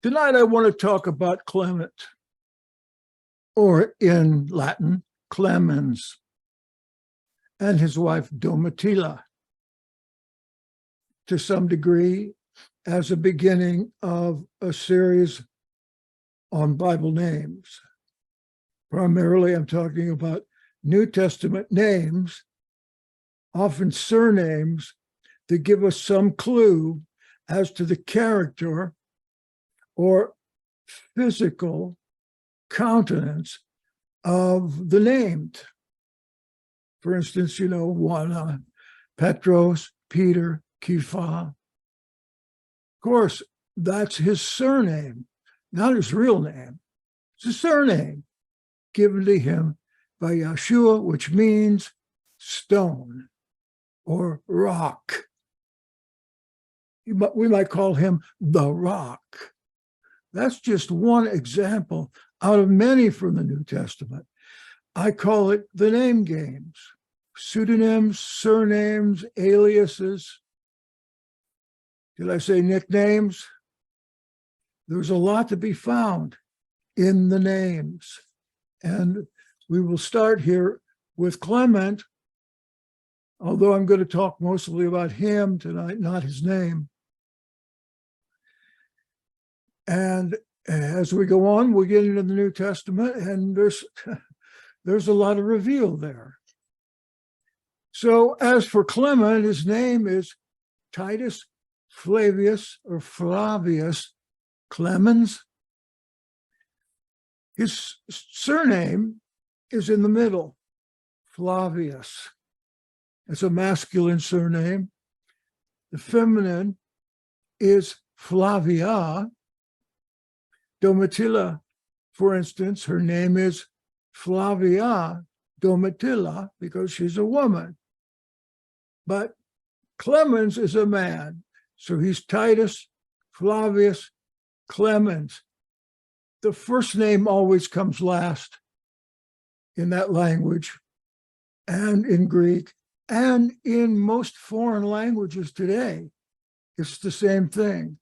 Tonight, I want to talk about Clement, or in Latin, Clemens, and his wife Domitilla, to some degree, as a beginning of a series on Bible names. Primarily, I'm talking about New Testament names, often surnames, that give us some clue as to the character or physical countenance of the named. For instance, one, Petros, Peter, Kepha. Of course, that's his surname, not his real name. It's a surname given to him by Yeshua, which means stone or rock. We might call him the Rock. That's just one example out of many from the New Testament. I call it the name games, pseudonyms, surnames, aliases. Did I say nicknames? There's a lot to be found in the names. And we will start here with Clement, although I'm going to talk mostly about him tonight, not his name. And as we go on, we'll get into the New Testament, and there's a lot of reveal there. So as for Clement, his name is Titus Flavius or Flavius Clemens. His surname is in the middle, Flavius. It's a masculine surname. The feminine is Flavia. Domitilla, for instance, her name is Flavia Domitilla because she's a woman. But Clemens is a man, so he's Titus Flavius Clemens. The first name always comes last in that language and in Greek and in most foreign languages today. It's the same thing.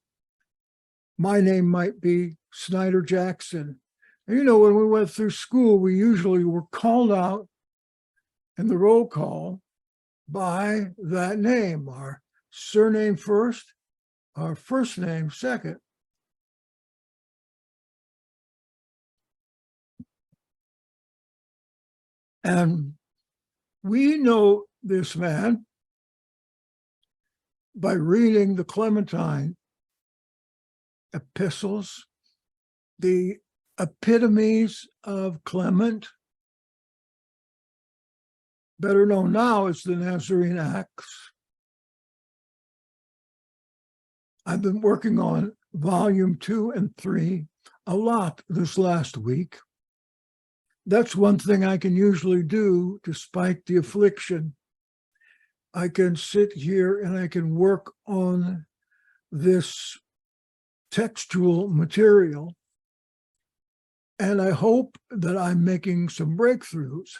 My name might be Snyder Jackson. And when we went through school, we usually were called out in the roll call by that name, our surname first, our first name second. And we know this man by reading the Clementine epistles, the epitomes of Clement, better known now as the Nazarene Acts. I've been working on volume 2 and 3 a lot this last week. That's one thing I can usually do despite the affliction. I can sit here and I can work on this textual material, and I hope that I'm making some breakthroughs,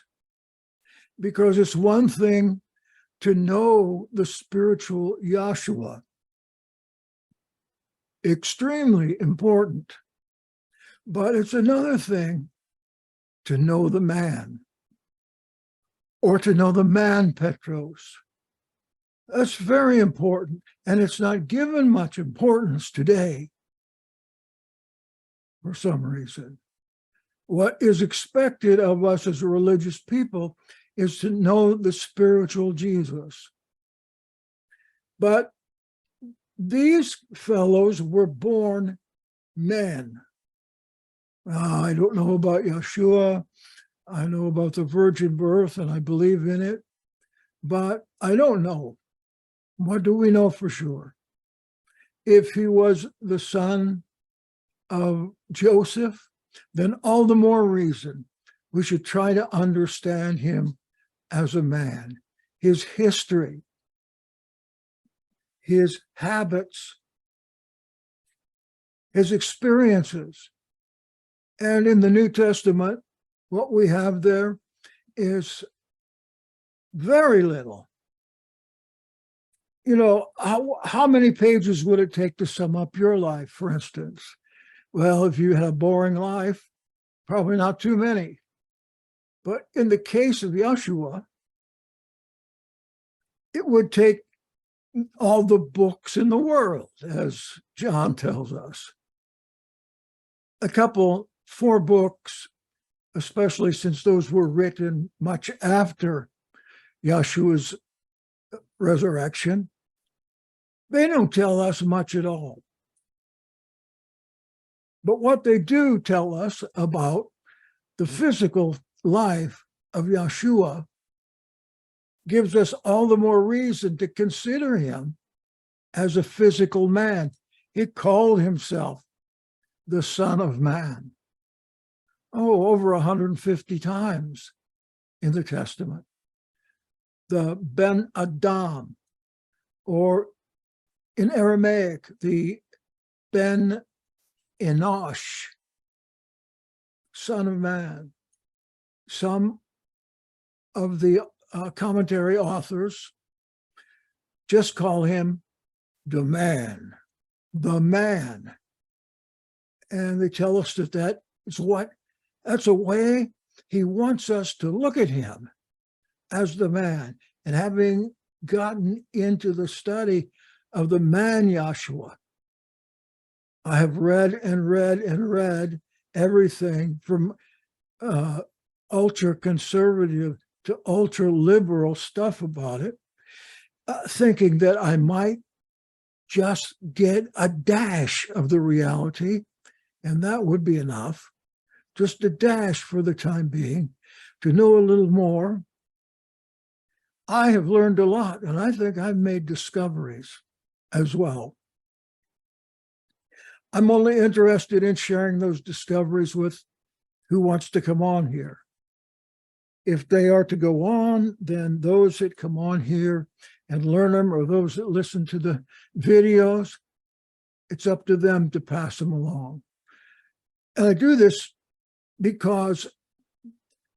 because it's one thing to know the spiritual Yahshua, extremely important, but it's another thing to know the man, or to know the man Petros. That's very important, and it's not given much importance today for some reason. What is expected of us as a religious people is to know the spiritual Jesus. But these fellows were born men. I don't know about Yeshua. I know about the virgin birth, and I believe in it, but I don't know. What do we know for sure? If he was the son of Joseph, then all the more reason we should try to understand him as a man, his history, his habits, his experiences. And in the New Testament, what we have there is very little. How many pages would it take to sum up your life, for instance? Well, if you had a boring life, probably not too many. But in the case of Yeshua, it would take all the books in the world, as John tells us. A couple, 4 books, especially since those were written much after Yeshua's resurrection, they don't tell us much at all. But what they do tell us about the physical life of Yeshua gives us all the more reason to consider him as a physical man. He called himself the Son of Man. Over 150 times in the Testament. The Ben Adam, or in Aramaic, the Ben Enosh, Son of Man. Some of the commentary authors just call him the man, and they tell us that's a way he wants us to look at him as the man. And having gotten into the study of the man Yeshua, I have read and read and read everything from ultra conservative to ultra liberal stuff about it, thinking that I might just get a dash of the reality, and that would be enough, just a dash for the time being, to know a little more. I have learned a lot, and I think I've made discoveries as well. I'm only interested in sharing those discoveries with who wants to come on here. If they are to go on, then those that come on here and learn them, or those that listen to the videos, it's up to them to pass them along. And I do this because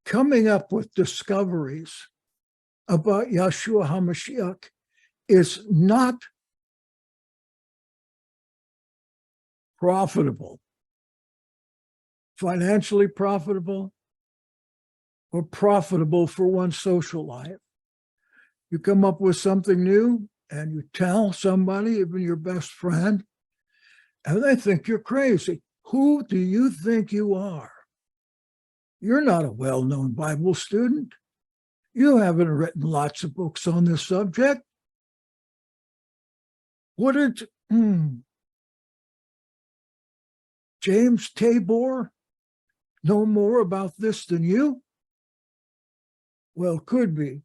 coming up with discoveries about Yeshua HaMashiach is not profitable, financially profitable, or profitable for one's social life. You come up with something new and you tell somebody, even your best friend, and they think you're crazy. Who do you think you are? You're not a well-known Bible student. You haven't written lots of books on this subject. What did James Tabor know more about this than you? Well, could be.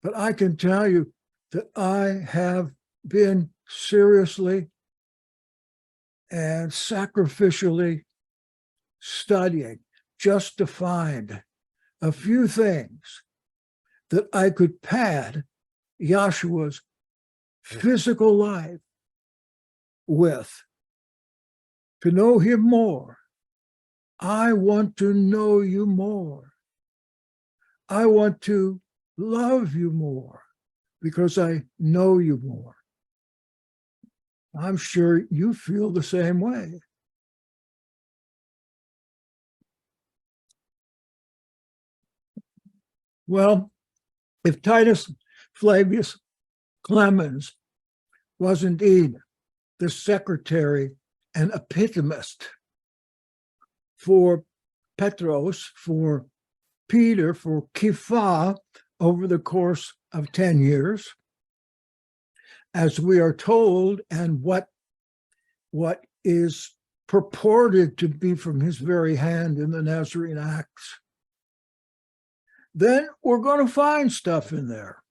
But I can tell you that I have been seriously and sacrificially studying just to find a few things that I could pad Yeshua's physical life with. To know him more. I want to know you more. I want to love you more because I know you more. I'm sure you feel the same way. Well, if Titus Flavius Clemens was indeed the secretary and epitomist for Petros, for Peter, for Kepha over the course of 10 years, as we are told, and what is purported to be from his very hand in the Nazarene Acts, then we're going to find stuff in there.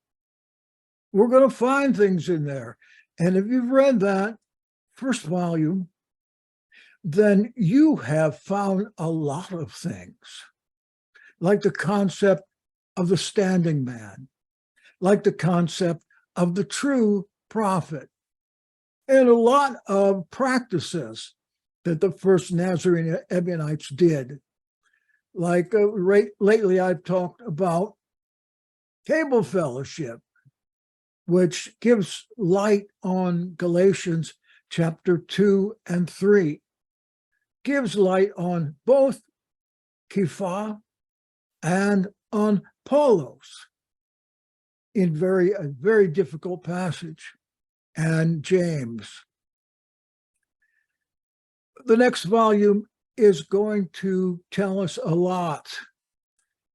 We're going to find things in there. And if you've read that first volume, then you have found a lot of things, like the concept of the standing man, like the concept of the true prophet, and a lot of practices that the first Nazarene Ebionites did. Like lately I've talked about table fellowship, which gives light on Galatians chapter 2 and 3, gives light on both Kepha and on Apollos in a very difficult passage, and James. The next volume is going to tell us a lot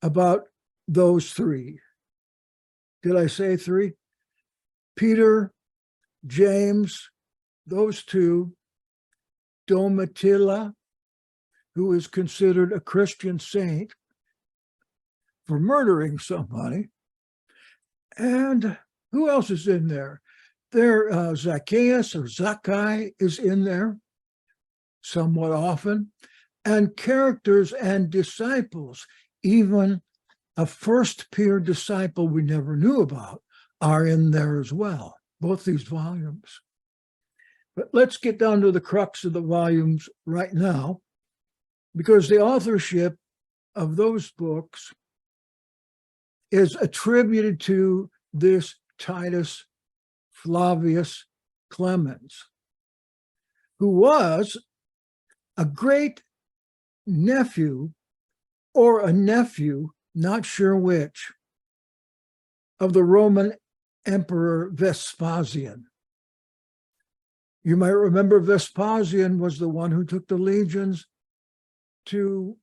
about those three. Did I say three? Peter, James, those two, Domitilla, who is considered a Christian saint for murdering somebody. And who else is in there? Zacchaeus or Zacchaeus is in there somewhat often. And characters and disciples, even a first peer disciple we never knew about, are in there as well, both these volumes. But let's get down to the crux of the volumes right now, because the authorship of those books is attributed to this Titus Flavius Clemens, who was a great nephew or a nephew, not sure which, of the Roman Emperor Vespasian. You might remember Vespasian was the one who took the legions to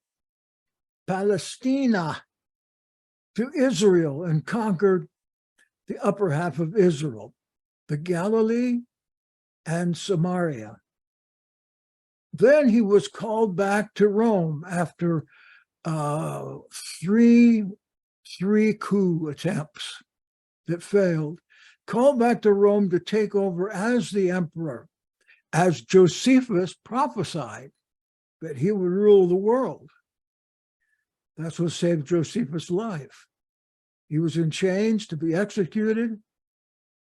Palestina, to Israel, and conquered the upper half of Israel, the Galilee and Samaria. Then he was called back to Rome after three coup attempts that failed, called back to Rome to take over as the emperor, as Josephus prophesied that he would rule the world. That's what saved Josephus' life. He was in chains to be executed,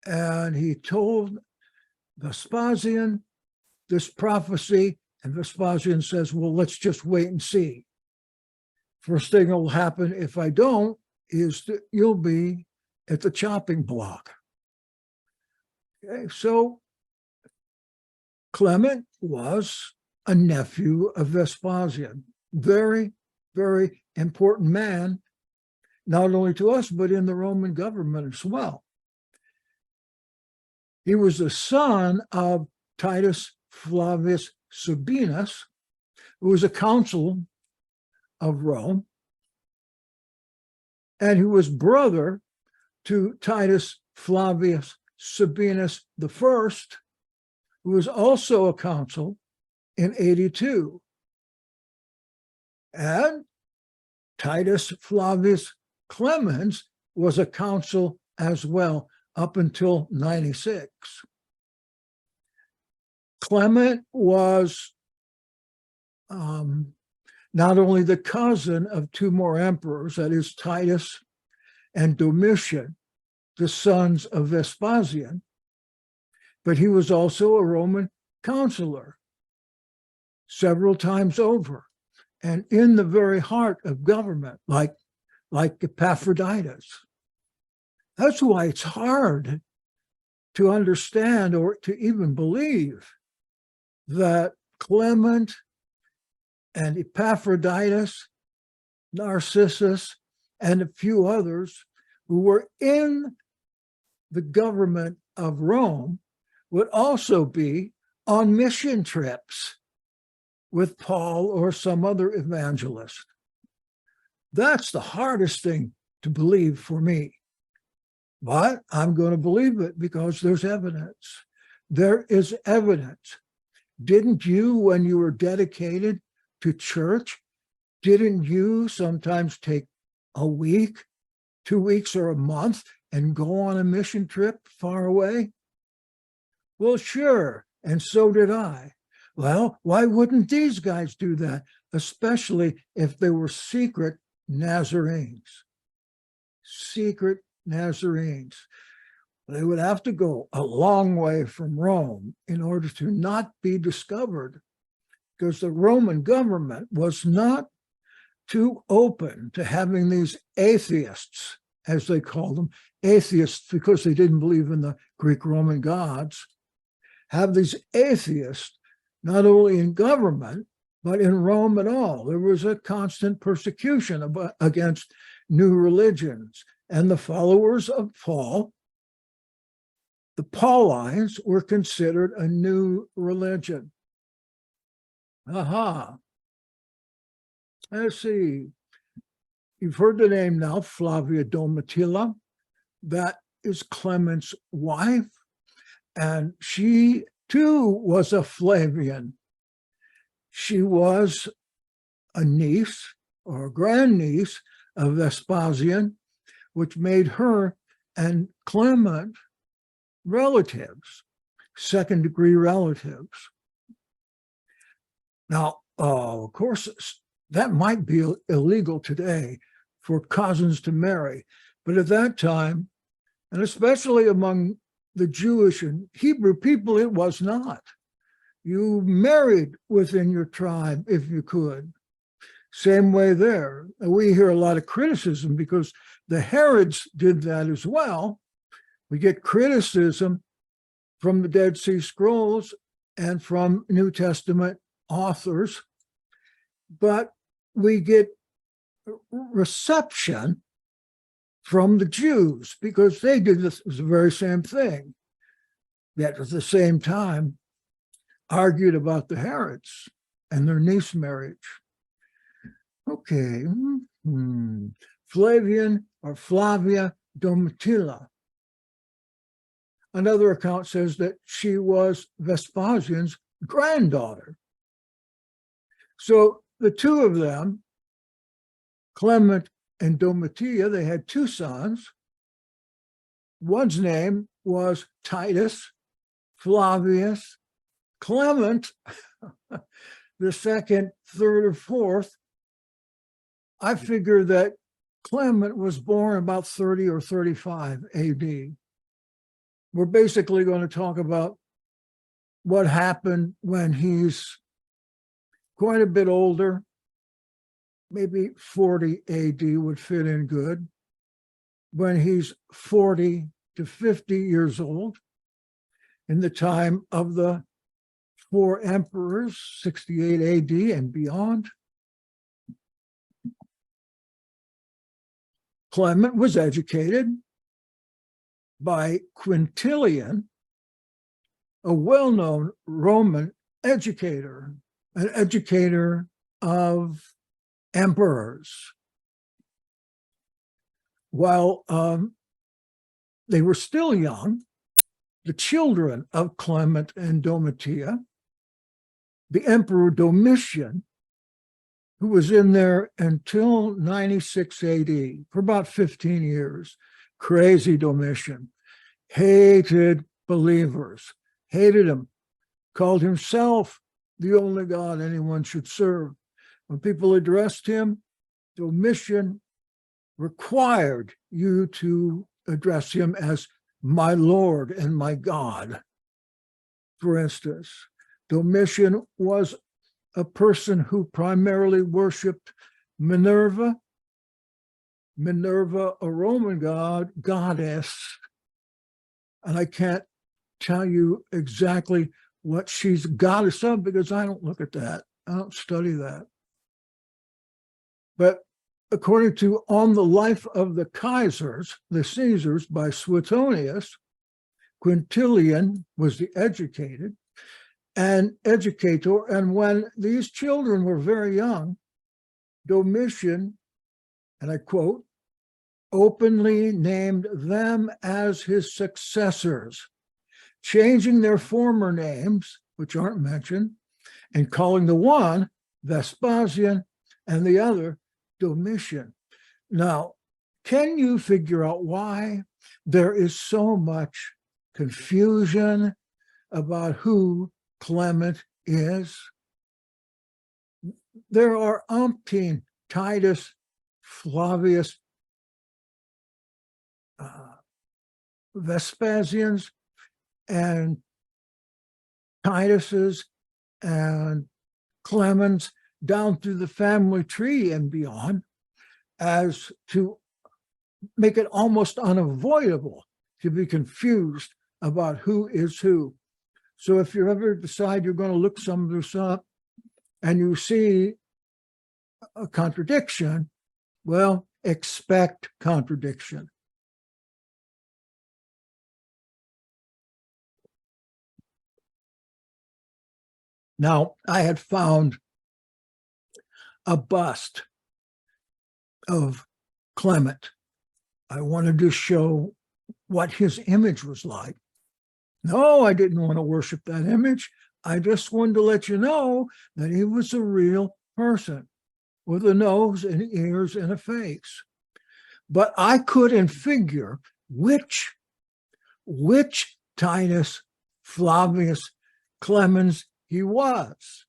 and he told Vespasian this prophecy, and Vespasian says, well, let's just wait and see. First thing that will happen if I don't is that you'll be at the chopping block. Okay, so Clement was a nephew of Vespasian. Very, very important man, not only to us, but in the Roman government as well. He was the son of Titus Flavius Sabinus, who was a consul of Rome, and he was brother to Titus Flavius Sabinus I, who was also a consul in 82. And Titus Flavius Clemens was a consul as well up until 96. Clement was not only the cousin of two more emperors, that is Titus and Domitian, the sons of Vespasian, but he was also a Roman consular several times over, and in the very heart of government, like Epaphroditus. That's why it's hard to understand or to even believe that Clement and Epaphroditus, Narcissus, and a few others who were in the government of Rome would also be on mission trips with Paul or some other evangelist. That's the hardest thing to believe for me. But I'm going to believe it because there's evidence. There is evidence. Didn't you, when you were dedicated to church, didn't you sometimes take a week, 2 weeks, or a month and go on a mission trip far away? Well, sure, and so did I. Well, why wouldn't these guys do that, especially if they were secret Nazarenes? Secret Nazarenes. They would have to go a long way from Rome in order to not be discovered, because the Roman government was not too open to having these atheists, as they called them, atheists because they didn't believe in the Greek Roman gods, have these atheists not only in government, but in Rome at all, there was a constant persecution against new religions. And the followers of Paul, the Paulines, were considered a new religion. Aha. Let's see. You've heard the name now, Flavia Domitilla. That is Clement's wife. And she too was a Flavian. She was a niece or grandniece of Vespasian, which made her and Clement relatives, second-degree relatives. Now, of course, that might be illegal today for cousins to marry, but at that time, and especially among the Jewish and Hebrew people, it was not. You married within your tribe if you could. Same way there. We hear a lot of criticism because the Herods did that as well. We get criticism from the Dead Sea Scrolls and from New Testament authors, but we get reception from the Jews because they did the very same thing. Yet at the same time, argued about the Herods and their niece marriage. Okay. Flavian or Flavia Domitilla. Another account says that she was Vespasian's granddaughter. So the two of them, Clement and Domitilla, they had two sons. One's name was Titus Flavius. Clement, the second, third, or fourth, I figure that Clement was born about 30 or 35 AD. We're basically going to talk about what happened when he's quite a bit older. Maybe 40 AD would fit in good. When he's 40 to 50 years old, in the time of the four emperors, 68 AD and beyond. Clement was educated by Quintilian, a well-known Roman educator, an educator of emperors. While they were still young, the children of Clement and Domitilla, the Emperor Domitian, who was in there until 96 AD, for about 15 years, crazy Domitian, hated believers, hated them, called himself the only God anyone should serve. When people addressed him, Domitian required you to address him as my Lord and my God. For instance, Domitian was a person who primarily worshiped Minerva, a Roman goddess, and I can't tell you exactly what she's goddess of because I don't look at that. I don't study that. But according to On the Life of the Kaisers, the Caesars, by Suetonius, Quintilian was the educator, and when these children were very young, Domitian, and I quote, openly named them as his successors, changing their former names, which aren't mentioned, and calling the one Vespasian and the other Domitian. Now, can you figure out why there is so much confusion about who Clement is? There are umpteen Titus, Flavius, Vespasians, and Tituses, and Clemens, down through the family tree and beyond, as to make it almost unavoidable to be confused about who is who. So if you ever decide you're going to look some of this up, and you see a contradiction, well, expect contradiction. Now, I had found a bust of Clement. I wanted to show what his image was like. No, I didn't want to worship that image. I just wanted to let you know that he was a real person with a nose and ears and a face. But I couldn't figure which Titus Flavius Clemens he was,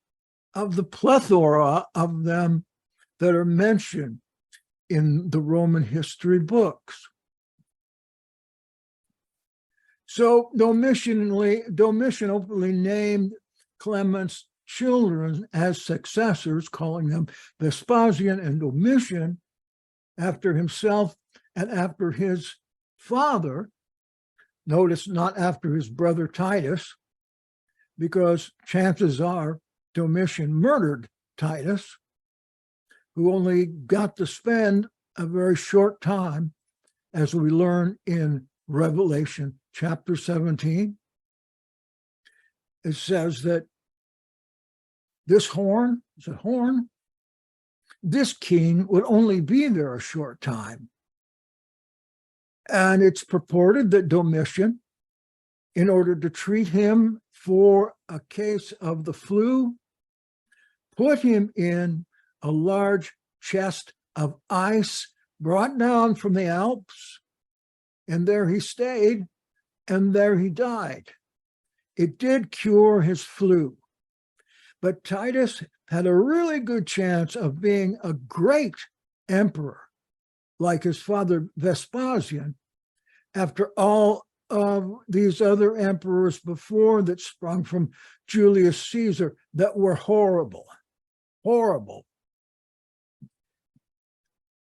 of the plethora of them that are mentioned in the Roman history books. So Domitian openly named Clement's children as successors, calling them Vespasian and Domitian, after himself and after his father. Notice not after his brother Titus, because chances are Domitian murdered Titus, who only got to spend a very short time, as we learn in Revelation chapter 17. It says that this this king would only be there a short time. And it's purported that Domitian, in order to treat him for a case of the flu, put him in a large chest of ice brought down from the Alps, and there he stayed, and there he died. It did cure his flu, but Titus had a really good chance of being a great emperor, like his father Vespasian, after all of these other emperors before that sprung from Julius Caesar that were horrible.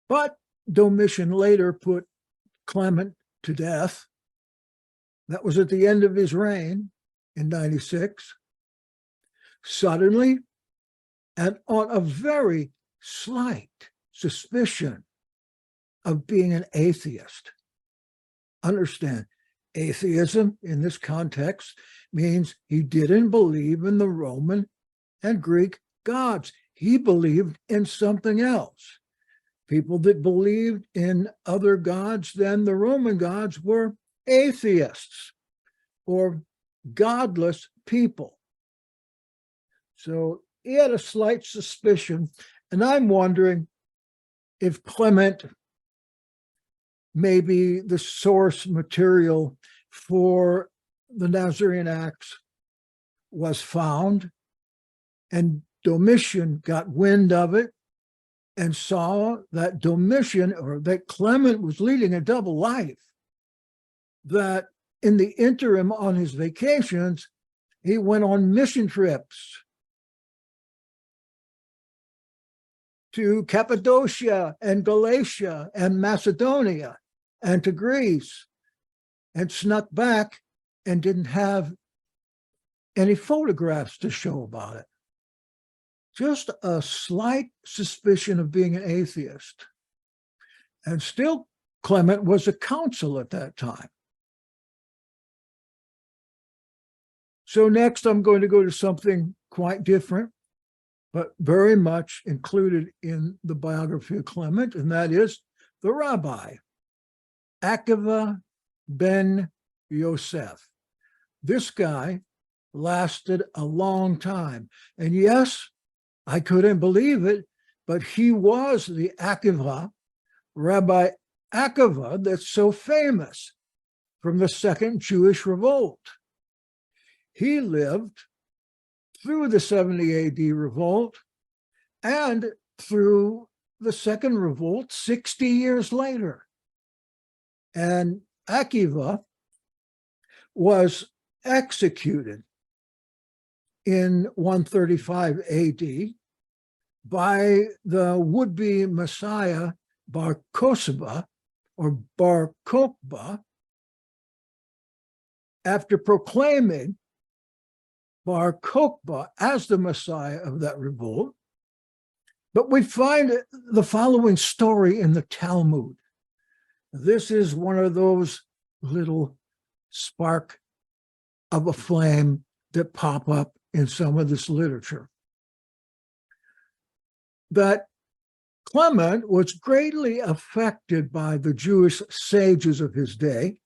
But Domitian later put Clement to death. That was at the end of his reign in 96. Suddenly, and on a very slight suspicion of being an atheist. Understand, atheism in this context means he didn't believe in the Roman and Greek gods. He believed in something else. People that believed in other gods than the Roman gods were atheists or godless people. So he had a slight suspicion, and I'm wondering if Clement may be the source material for the Nazarene Acts was found, and Domitian got wind of it and saw that Domitian, or that Clement, was leading a double life, that in the interim on his vacations, he went on mission trips to Cappadocia and Galatia and Macedonia and to Greece, and snuck back and didn't have any photographs to show about it. Just a slight suspicion of being an atheist. And still, Clement was a consul at that time. So next, I'm going to go to something quite different, but very much included in the biography of Clement, and that is the rabbi, Akiva ben Yosef. This guy lasted a long time. And yes, I couldn't believe it, but he was the Akiva, Rabbi Akiva, that's so famous from the Second Jewish Revolt. He lived through the 70 AD revolt and through the Second Revolt 60 years later. And Akiva was executed in 135 AD by the would-be Messiah Bar Kokhba, or Bar Kokhba, after proclaiming Bar Kokhba as the Messiah of that revolt. But we find the following story in the Talmud. This is one of those little spark of a flame that pop up in some of this literature. That Clement was greatly affected by the Jewish sages of his day,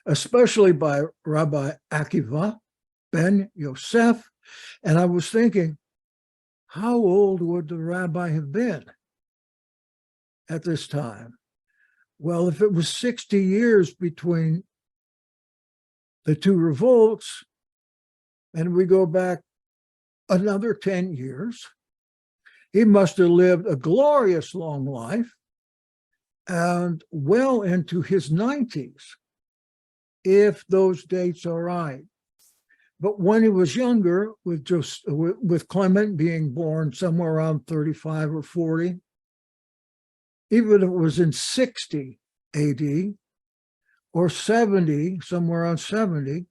especially by Rabbi Akiva ben Yosef. And I was thinking, how old would the rabbi have been at this time? Well, if it was 60 years between the two revolts, and we go back another 10 years, he must have lived a glorious long life and well into his 90s, if those dates are right. But when he was younger, with Clement being born somewhere around 35 or 40, even if it was in 60 AD or 70, somewhere around 70,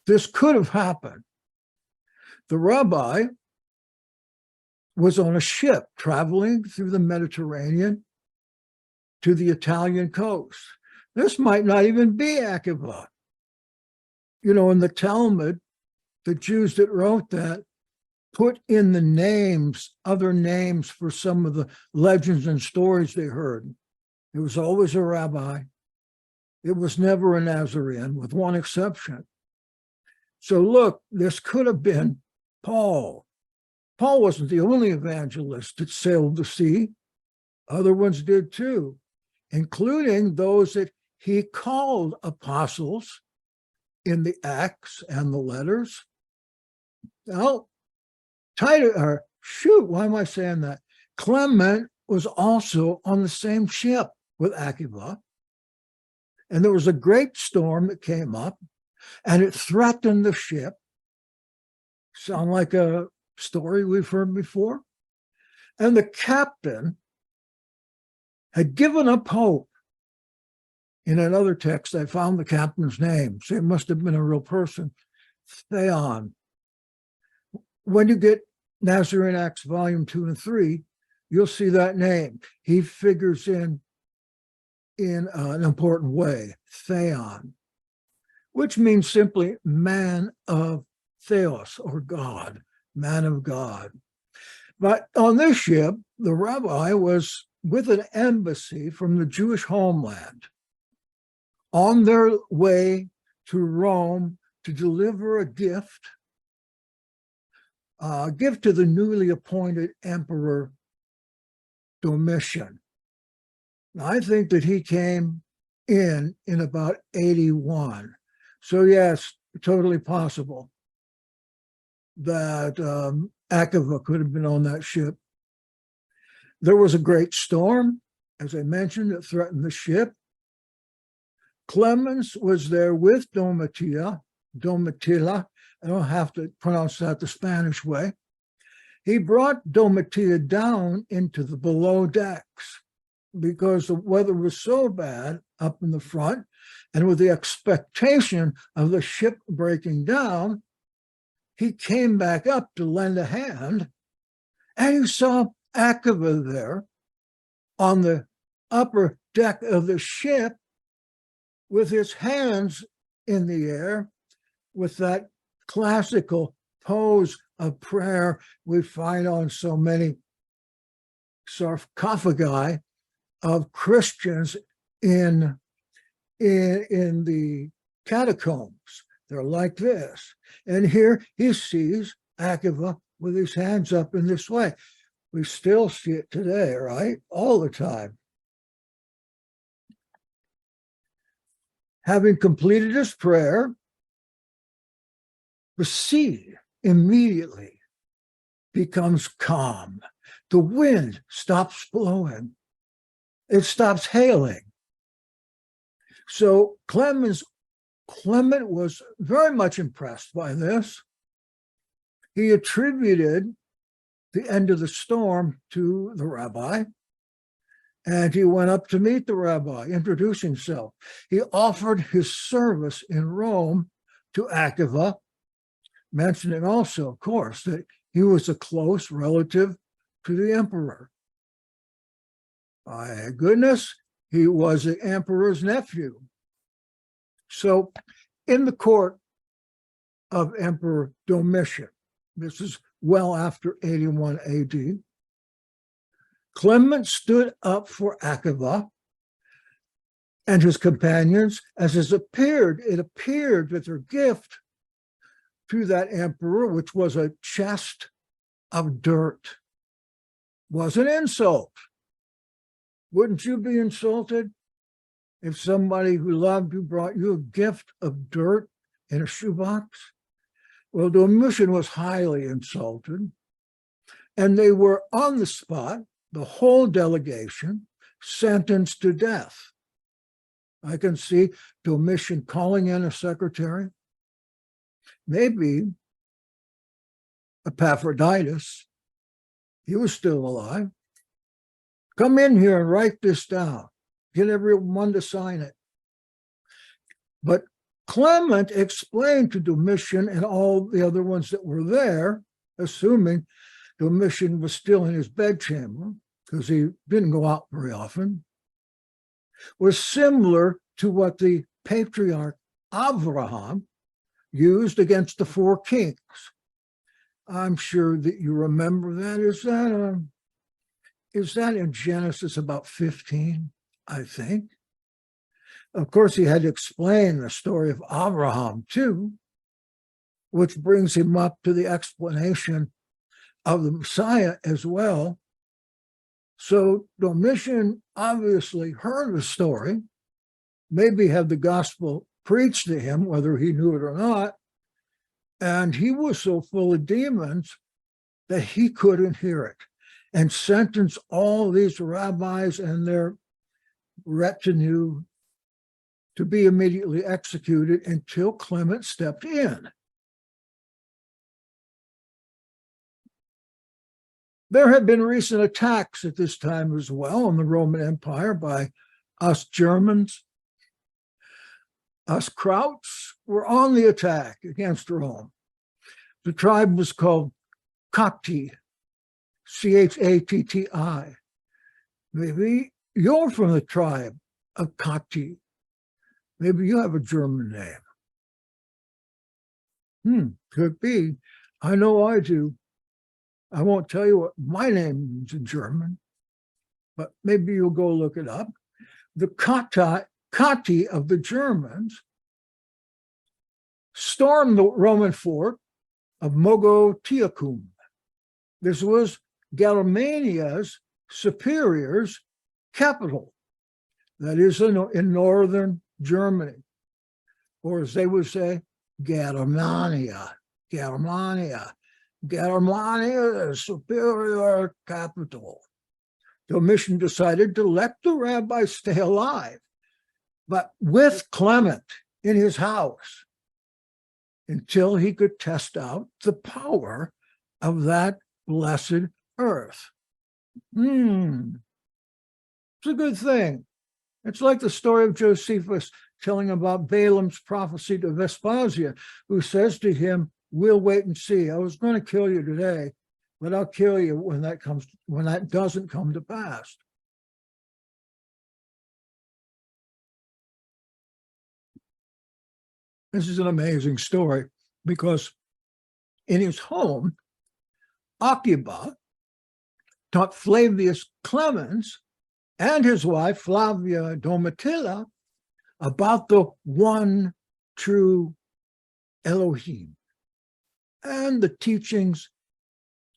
this could have happened. The rabbi was on a ship traveling through the Mediterranean to the Italian coast. This might not even be Akiva. You know, in the Talmud, the Jews that wrote that put in the names, other names for some of the legends and stories they heard. It was always a rabbi. It was never a Nazarene, with one exception. So look, this could have been Paul. Paul wasn't the only evangelist that sailed the sea. Other ones did too, including those that he called apostles in the Acts and the letters. Now, why am I saying that? Clement was also on the same ship with Akiva, and there was a great storm that came up, and it threatened the ship. Sound like a story we've heard before? And the captain had given up hope. In another text, I found the captain's name, so it must have been a real person, Theon. When you get Nazarene Acts Volume 2 and 3, you'll see that name. He figures in an important way, Theon, which means simply man of Theos, or God, man of God. But on this ship, the rabbi was with an embassy from the Jewish homeland on their way to Rome to deliver a gift to the newly appointed Emperor Domitian. Now, I think that he came in about 81. So yes, totally possible that Akiva could have been on that ship. There was a great storm, as I mentioned, that threatened the ship. Clemens was there with Domitilla. I don't have to pronounce that the Spanish way. He brought Domitilla down into the below decks because the weather was so bad up in the front, and with the expectation of the ship breaking down, he came back up to lend a hand, and he saw Akiva there on the upper deck of the ship with his hands in the air, with that classical pose of prayer we find on so many sarcophagi of Christians in the catacombs. They're like this. And here he sees Akiva with his hands up in this way. We still see it today, right? All the time. Having completed his prayer, the sea immediately becomes calm. The wind stops blowing. It stops hailing. So Clement was very much impressed by this. He attributed the end of the storm to the rabbi, and he went up to meet the rabbi, introduce himself. He offered his service in Rome to Akiva, mentioning also, of course, that he was a close relative to the emperor. My goodness, he was the emperor's nephew. So in the court of Emperor Domitian, this is well after 81 AD, Clement stood up for Akiva and his companions, as it appeared that their gift to that emperor, which was a chest of dirt, was an insult. Wouldn't you be insulted if somebody who loved you brought you a gift of dirt in a shoebox? Well, Domitian was highly insulted, and they were on the spot, the whole delegation, sentenced to death. I can see Domitian calling in a secretary, maybe Epaphroditus. He was still alive. Come in here and write this down. Get everyone to sign it. But Clement explained to Domitian and all the other ones that were there, assuming Domitian was still in his bedchamber, because he didn't go out very often, was similar to what the patriarch Abraham used against the four kings. I'm sure that you remember that. Is that in Genesis about 15, I think? Of course, he had to explain the story of Abraham too, which brings him up to the explanation of the Messiah as well. So Domitian obviously heard the story, maybe had the gospel preached to him, whether he knew it or not, and he was so full of demons that he couldn't hear it, and sentenced all these rabbis and their retinue to be immediately executed until Clement stepped in. There have been recent attacks at this time as well on the Roman Empire by us Germans. Us Krauts were on the attack against Rome. The tribe was called Chatti, Chatti. Maybe you're from the tribe of Chatti. Maybe you have a German name. Could be. I know I do. I won't tell you what my name means in German, but maybe you'll go look it up. The Chatti of the Germans stormed the Roman fort of Mogontiacum. This was Gallomania's superior's capital, that is in northern Germany, or as they would say, Germania, the superior capital. Domitian decided to let the rabbis stay alive, but with Clement in his house until he could test out the power of that blessed earth. It's a good thing. It's like the story of Josephus telling about Balaam's prophecy to Vespasian, who says to him, "We'll wait and see. I was going to kill you today, but I'll kill you when that doesn't come to pass." This is an amazing story because in his home, Akiba taught Flavius Clemens and his wife, Flavia Domitilla, about the one true Elohim and the teachings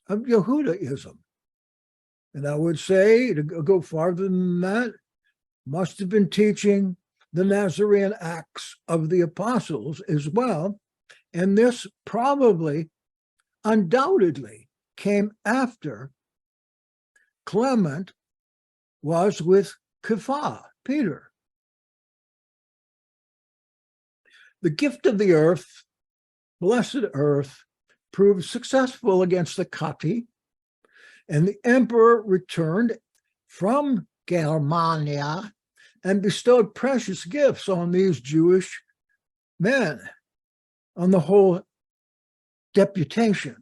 of Yehudaism. And I would say, to go farther than that, must have been teaching the Nazarene Acts of the Apostles as well. And this probably, undoubtedly, came after Clement was with Kepha, Peter. The gift of the earth, blessed earth, proved successful against the Chatti, and the emperor returned from Germania and bestowed precious gifts on these Jewish men. On the whole, deputation.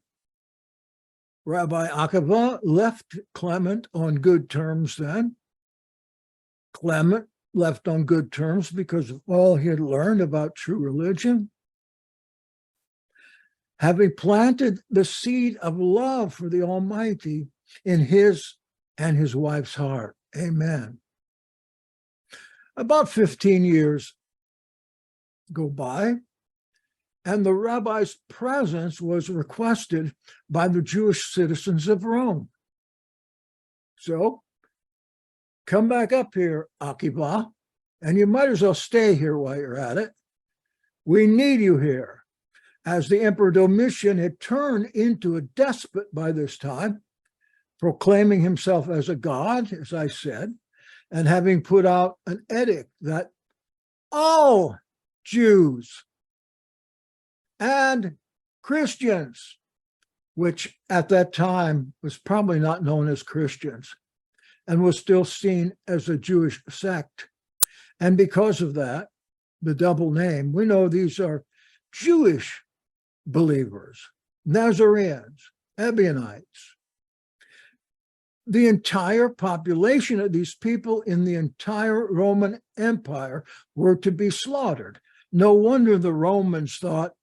Rabbi Akiva left Clement on good terms then. Clement left on good terms because of all he had learned about true religion. Having planted the seed of love for the Almighty in his and his wife's heart. Amen. About 15 years go by, and the rabbi's presence was requested by the Jewish citizens of Rome. So, come back up here, Akiva, and you might as well stay here while you're at it. We need you here. As the Emperor Domitian had turned into a despot by this time, proclaiming himself as a god, as I said, and having put out an edict that all Jews and Christians, which at that time was probably not known as Christians and was still seen as a Jewish sect. And because of that, the double name, we know these are Jewish believers, Nazarenes, Ebionites. The entire population of these people in the entire Roman Empire were to be slaughtered. No wonder the Romans thought,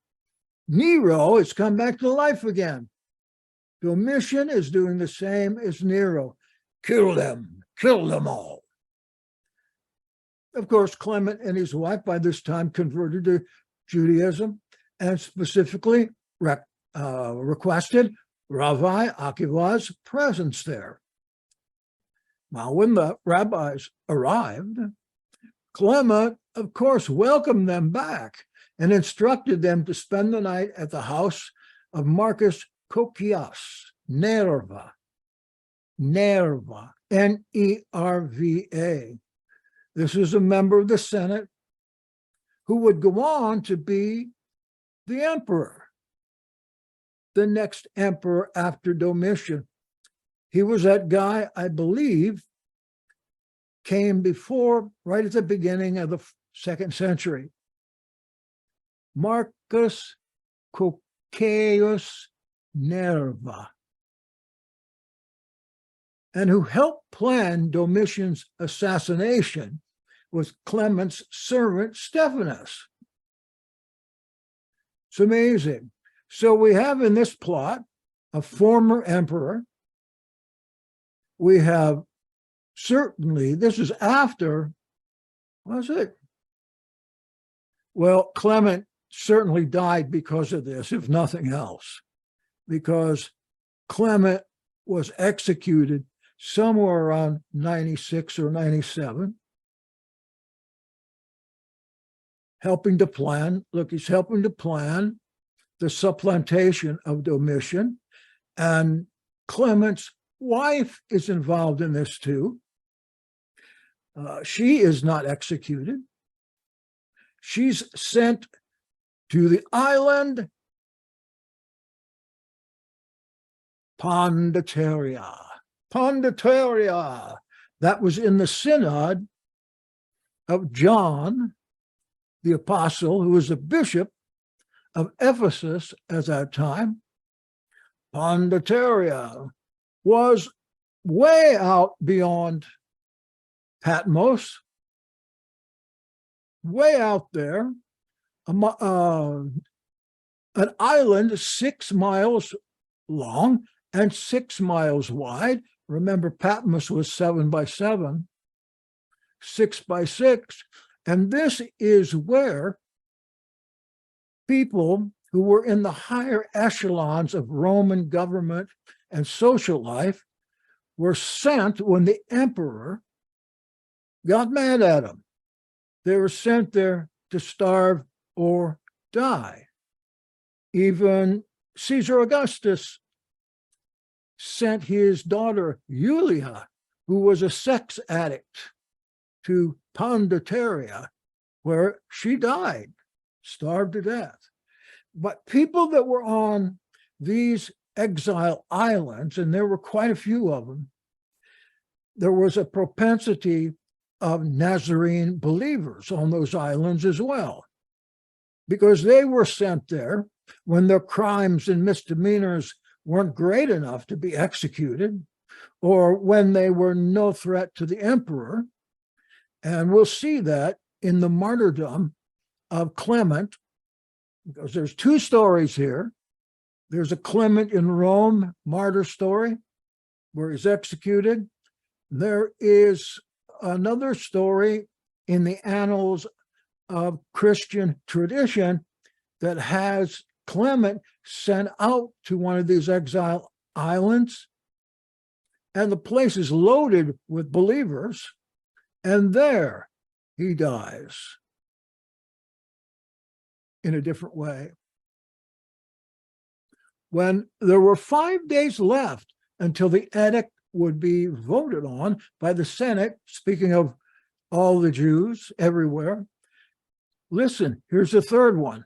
Nero has come back to life again. Domitian is doing the same as Nero. Kill them all. Of course, Clement and his wife by this time converted to Judaism and specifically requested Rabbi Akiva's presence there. Now, when the rabbis arrived, Clement, of course, welcomed them back and instructed them to spend the night at the house of Marcus Kokias, Nerva, N-E-R-V-A. This is a member of the Senate who would go on to be the emperor, the next emperor after Domitian. He was that guy, I believe, came before, right at the beginning of the 2nd century. Marcus Cocceius Nerva, and who helped plan Domitian's assassination was Clement's servant Stephanus. It's amazing. So we have in this plot a former emperor. We have certainly, this is after, was it? Well, Clement certainly died because of this, if nothing else, because Clement was executed somewhere around 96 or 97, helping to plan, he's helping to plan the supplantation of Domitian, and Clement's wife is involved in this too. She is not executed. She's sent to the island Pondicherry. That was in the synod of John the Apostle, who was a bishop of Ephesus at that time. Pondicherry was way out beyond Patmos, way out there, an island 6 miles long and 6 miles wide. Remember, Patmos was 7 by 7, 6 by 6. And this is where people who were in the higher echelons of Roman government and social life were sent when the emperor got mad at them. They were sent there to starve or die. Even Caesar Augustus sent his daughter Julia, who was a sex addict, to Pondicherry, where she died, starved to death. But people that were on these exile islands, and there were quite a few of them, there was a propensity of Nazarene believers on those islands as well. because they were sent there when their crimes and misdemeanors weren't great enough to be executed, or when they were no threat to the emperor. And we'll see that in the martyrdom of Clement, because there's two stories here. There's a Clement in Rome martyr story where he's executed. There is another story in the annals of Christian tradition that has Clement sent out to one of these exile islands, and the place is loaded with believers, and there he dies in a different way. When there were 5 days left until the edict would be voted on by the Senate, speaking of all the Jews everywhere, listen, here's the third one.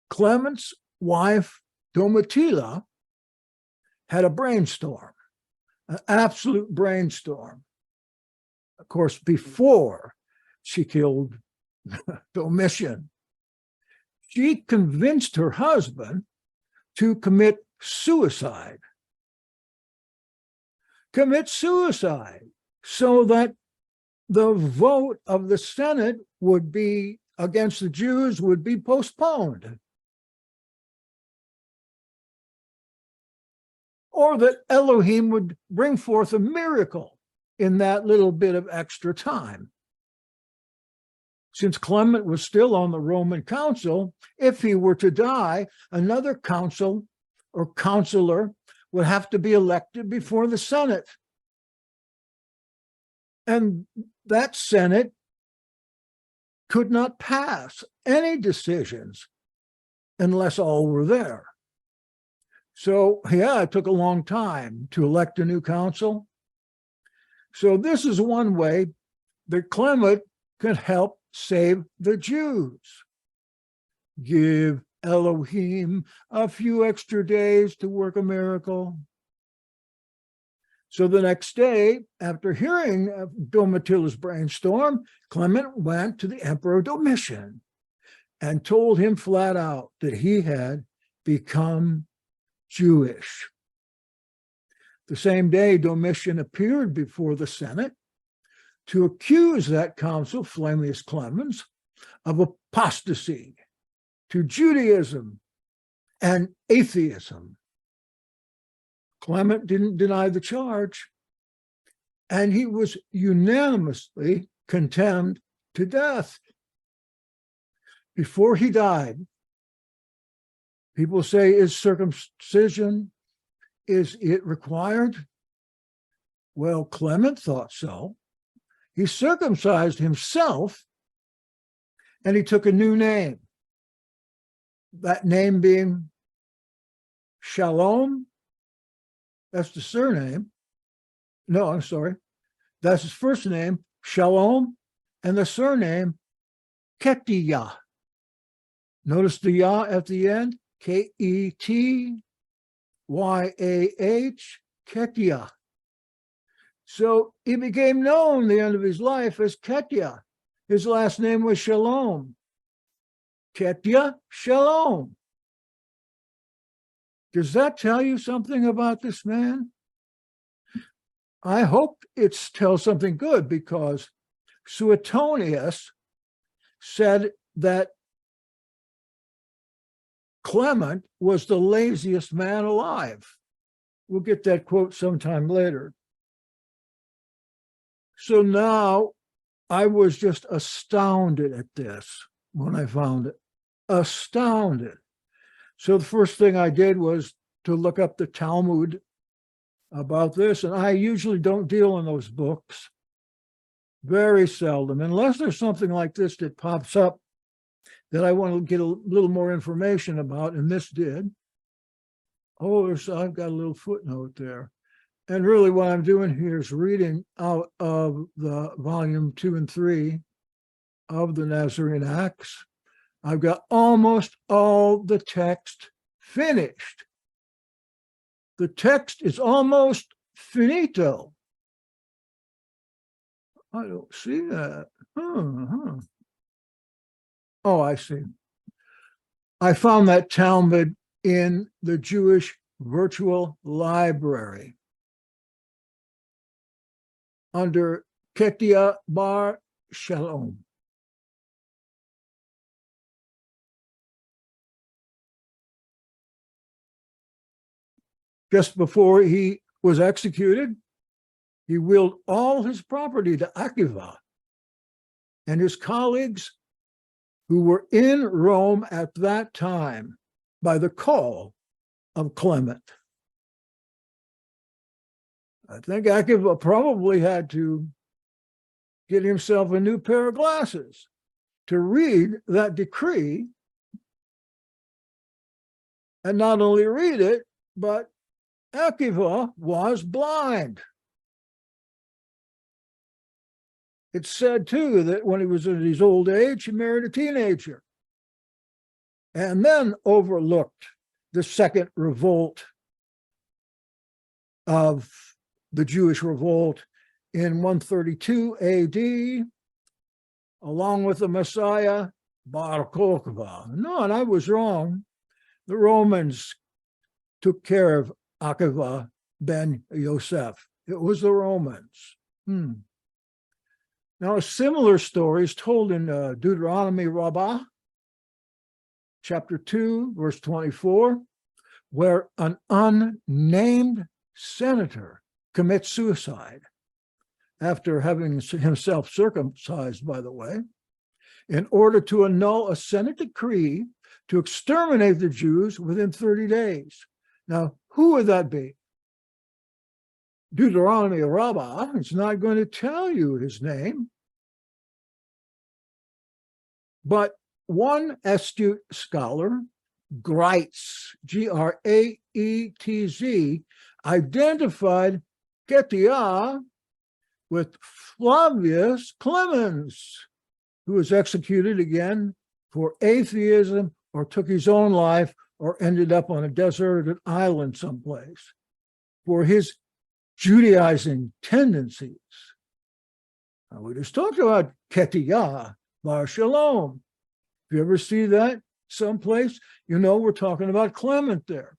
Clement's wife, Domitilla, had a brainstorm, an absolute brainstorm. Of course, before she killed Domitian, she convinced her husband to commit suicide. Commit suicide so that the vote of the Senate would be against the Jews would be postponed. Or that Elohim would bring forth a miracle in that little bit of extra time. Since Clement was still on the Roman council, if he were to die, another council or counselor would have to be elected before the Senate. And that Senate could not pass any decisions unless all were there. So, yeah, it took a long time to elect a new council. So this is one way that Clement could help save the Jews. Give Elohim a few extra days to work a miracle. So the next day, after hearing of Domitilla's brainstorm, Clement went to the Emperor Domitian and told him flat out that he had become Jewish. The same day, Domitian appeared before the Senate to accuse that council, Flaminius Clemens, of apostasy to Judaism and atheism. Clement didn't deny the charge, and he was unanimously condemned to death. Before he died, people say, is circumcision, is it required? Well, Clement thought so. He circumcised himself, and he took a new name. That name being Shalom. That's the surname. No, I'm sorry. That's his first name, Shalom, and the surname, Ketiyah. Notice the Yah at the end, Ketyah, Ketiyah. So he became known at the end of his life as Ketiyah. His last name was Shalom. Ketiyah, Shalom. Does that tell you something about this man? I hope it tells something good, because Suetonius said that Clement was the laziest man alive. We'll get that quote sometime later. So now I was just astounded at this when I found it. Astounded. So the first thing I did was to look up the Talmud about this, and I usually don't deal in those books. Very seldom, unless there's something like this that pops up that I want to get a little more information about, and this did. Oh, I've got a little footnote there. And really what I'm doing here is reading out of the volume 2 and 3 of the Nazarene Acts. I've got almost all the text finished. The text is almost finito. I don't see that. Oh, I see. I found that Talmud in the Jewish Virtual Library under Ketia Bar Shalom. Just before he was executed, he willed all his property to Akiva and his colleagues who were in Rome at that time by the call of Clement. I think Akiva probably had to get himself a new pair of glasses to read that decree, and not only read it, but Akiva was blind. It's said, too, that when he was in his old age, he married a teenager and then overlooked the second revolt of the Jewish revolt in 132 AD, along with the Messiah, Bar Kokhba. No, and I was wrong. The Romans took care of Akiva ben Yosef. It was the Romans. Now, a similar story is told in Deuteronomy Rabbah, chapter 2, verse 24, where an unnamed senator commits suicide after having himself circumcised, by the way, in order to annul a Senate decree to exterminate the Jews within 30 days. Now, who would that be? Deuteronomy Rabbah is not going to tell you his name, but one astute scholar, Graetz, Graetz, identified Ketia with Flavius Clemens, who was executed again for atheism or took his own life or ended up on a deserted island someplace for his Judaizing tendencies. Now, we just talked about Ketia Bar Shalom. If you ever see that someplace, you know we're talking about Clement there.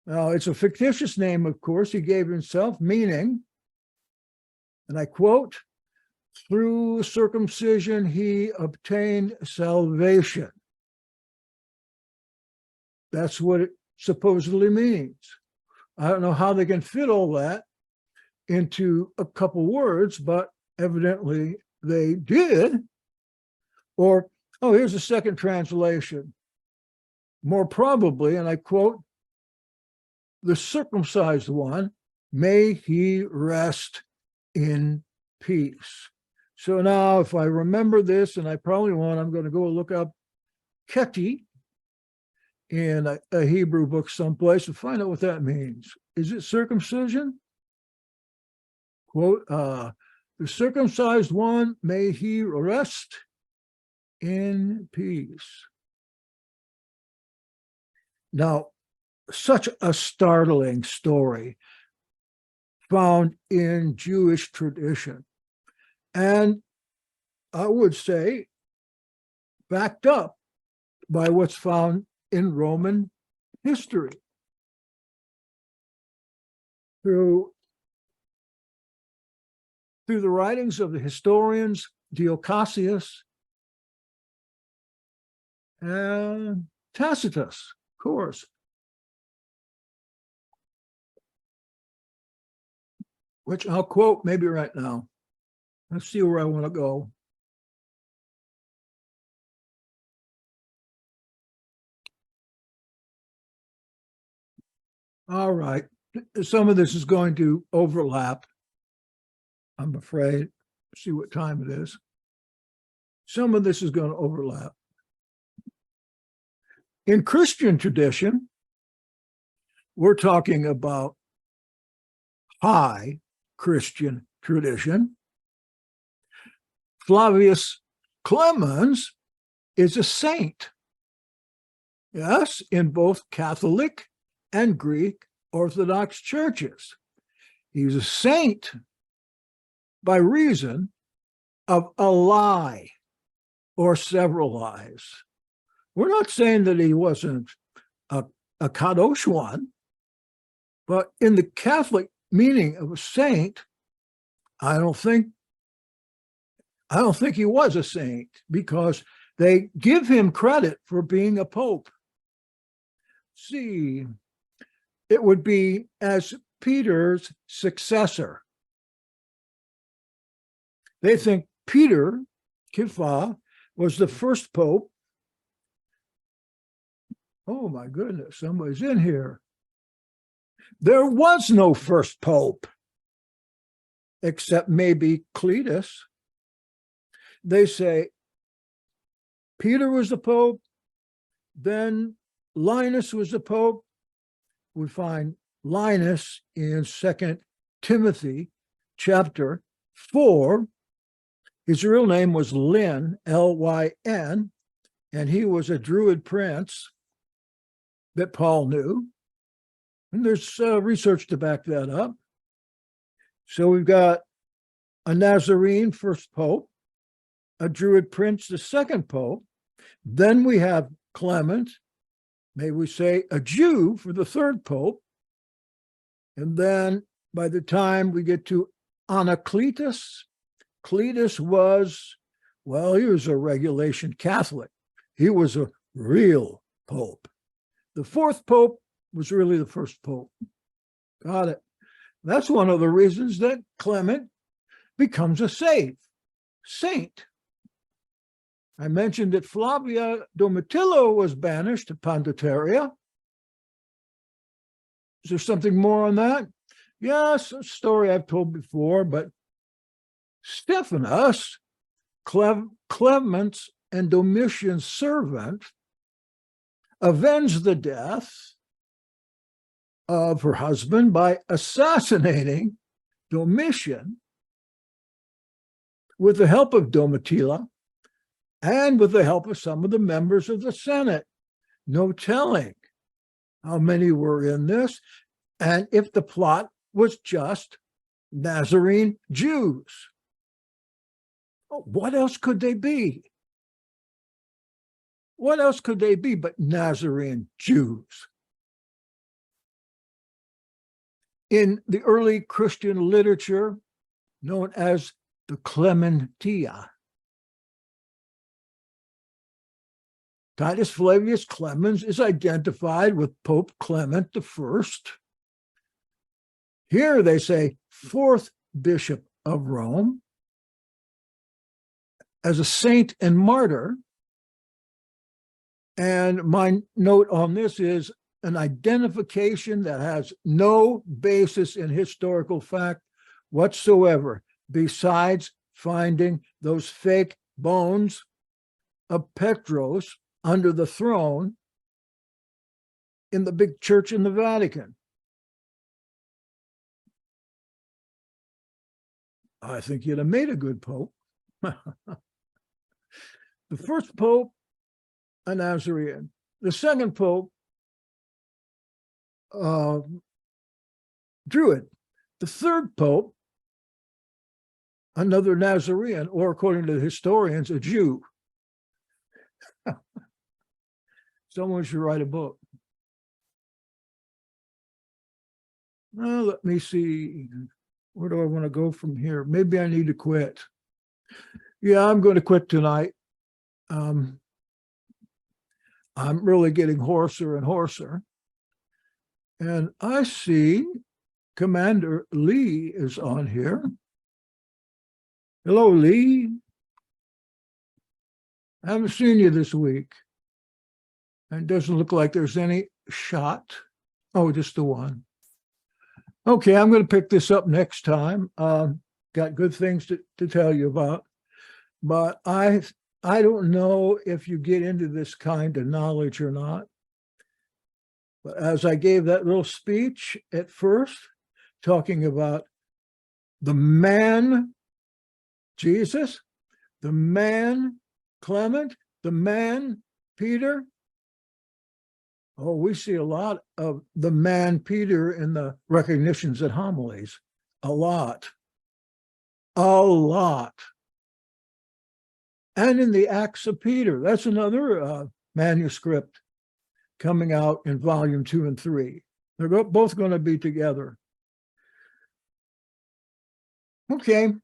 Now, it's a fictitious name, of course. He gave himself, meaning, and I quote, through circumcision he obtained salvation. That's what it supposedly means. I don't know how they can fit all that into a couple words, but evidently they did. Or, oh, here's a second translation. More probably, and I quote, the circumcised one, may he rest in peace. So now, if I remember this, and I probably won't, I'm going to go look up Keti in a Hebrew book someplace and find out what that means. Is it circumcision? Quote, the circumcised one, may he rest in peace. Now, such a startling story found in Jewish tradition, and I would say backed up by what's found in Roman history. Through the writings of the historians Dio Cassius and Tacitus, of course. Which I'll quote maybe right now. Let's see where I want to go. All right. Some of this is going to overlap, I'm afraid. See what time it is. Some of this is going to overlap. In Christian tradition, we're talking about high Christian tradition. Flavius Clemens is a saint. Yes, in both Catholic and Greek Orthodox churches. He's a saint by reason of a lie or several lies, We're not saying that he wasn't a kadosh one, but in the Catholic meaning of a saint, I don't think he was a saint, because they give him credit for being a pope. See, it would be as Peter's successor. They think Peter, Kipha, was the first pope. Oh my goodness, somebody's in here. There was no first pope, except maybe Cletus. They say Peter was the pope, then Linus was the pope. We find Linus in 2 Timothy chapter 4. His real name was Lyn, Lyn, and he was a Druid prince that Paul knew. And there's research to back that up. So we've got a Nazarene, first pope, a Druid prince, the second pope. Then we have Clement, may we say a Jew, for the third pope. And then by the time we get to Anacletus, Cletus was, well, he was a regulation Catholic. He was a real pope. The fourth pope was really the first pope. Got it. That's one of the reasons that Clement becomes a saint. I mentioned that Flavia Domitilla was banished to Pandateria. Is there something more on that? Yes, a story I've told before, but Stephanus, Clement's and Domitian's servant, avenged the death of her husband by assassinating Domitian with the help of Domitilla and with the help of some of the members of the Senate. No telling how many were in this, and if the plot was just Nazarene Jews. What else could they be? What else could they be but Nazarene Jews? In the early Christian literature, known as the Clementia, Titus Flavius Clemens is identified with Pope Clement I. Here they say fourth bishop of Rome, as a saint and martyr. And my note on this is an identification that has no basis in historical fact whatsoever, besides finding those fake bones of Petros under the throne in the big church in the Vatican. I think you'd have made a good pope. The first pope, a Nazarene. The second pope, Druid. The third pope, another Nazarene, or according to the historians, a Jew. Someone should write a book. Well, let me see. Where do I want to go from here? Maybe I need to quit. Yeah, I'm going to quit tonight. I'm really getting hoarser and hoarser. And I see Commander Lee is on here. Hello, Lee. I haven't seen you this week. And it doesn't look like there's any shot. Oh, just the one. Okay, I'm going to pick this up next time. Got good things to tell you about. But I don't know if you get into this kind of knowledge or not. But as I gave that little speech at first, talking about the man, Jesus, the man, Clement, the man, Peter. Oh, we see a lot of the man, Peter, in the recognitions and homilies. A lot. A lot. And in the Acts of Peter. That's another manuscript coming out in volume 2 and 3. They're both going to be together. Okay.